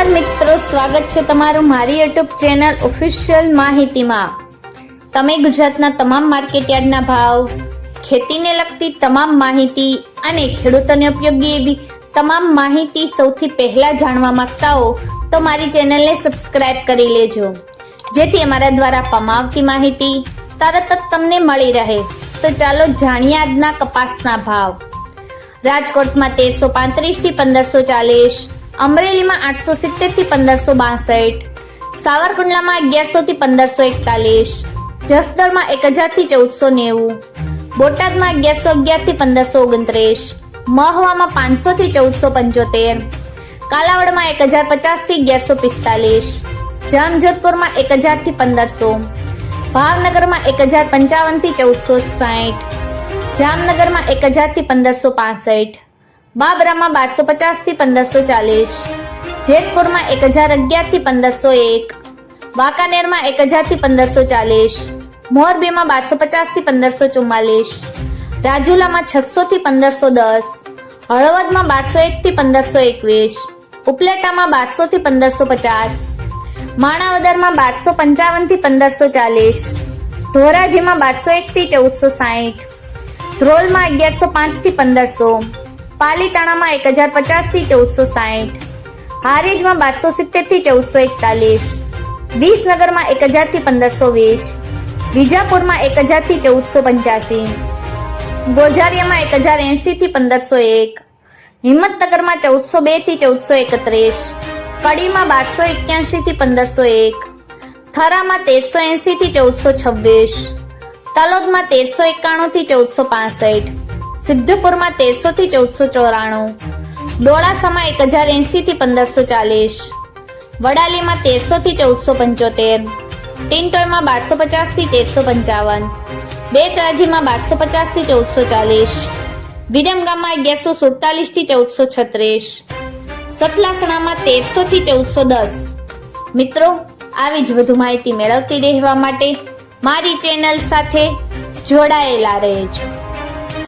નમસ્કાર મિત્રો, સ્વાગત છે તમારું મારી યુટ્યુબ ચેનલ ઓફિશિયલ માહિતીમાં। તમે ગુજરાતના તમામ માર્કેટયાર્ડના ભાવ, ખેતીને લગતી તમામ માહિતી અને ખેડૂતોને ઉપયોગી એવી તમામ માહિતી સૌથી પહેલા જાણવા માંગતા હો તો મારી ચેનલને સબસ્ક્રાઇબ કરી લેજો, જેથી અમારા દ્વારા આપવામાં આવતી માહિતી તરત જ તમને મળી રહે। તો ચાલો જાણીએ આજના કપાસના ભાવ। રાજકોટમાં 1335 થી 1540, અમરેલીમાં 870 થી 1562, સાવરકુંડલામાં 1100 થી 1541, જસદણમાં 1000 થી 1490, બોટાદમાં 1111 થી 1529, મહવામાં 500 થી 1475, કાલાવડમાં 1050 થી 1145, જામજોધપુરમાં 1000 થી 1500, ભાવનગરમાં 1055 થી 1460, જામનગરમાં 1000 થી 1565, બાબરામાં 1250 થી 1540, જેતપુરમાં 1011 થી 1501, વાંકાનેરમાં 1000 થી 1540, મોરબીમાં 1250 થી 1544, રાજુલામાં 600 થી 1510, હળવદમાં 1201 થી 1521, ઉપલેટામાં 1200 થી 1550, માણાવદરમાં 1255 થી 1540, ધોરાજીમાં 1201 થી 1460, ધ્રોલમાં 1105 થી 1500, પાલીતાણામાં 1050 થી 1460, હારીજમાં 1270 થી 1441, વિસનગરમાં 1000 થી 1520, વિજાપુરમાં 1000 થી 1485, ગોઝારિયામાં 1080 થી 1501, હિંમતનગરમાં 1402 થી 1431, કડીમાં 1281 થી 1501, થરામાં 1380 થી 1426, તલોદમાં 1391 થી 1465, સિદ્ધપુરમાં 1300 થી 1494, ડોળાસામાં 1080 થી 1540, વડાલીમાં 1300 થી 1475, ટિંટોયમાં 1250 થી 1355, બેચરાજીમાં 1250 થી 1440, વિરમગામમાં 1147 થી 1436, સતલાસણામાં 1300 થી 1410। મિત્રો, આવી જ વધુ માહિતી મેળવતી રહેવા માટે મારી ચેનલ સાથે જોડાયેલા રહેજો।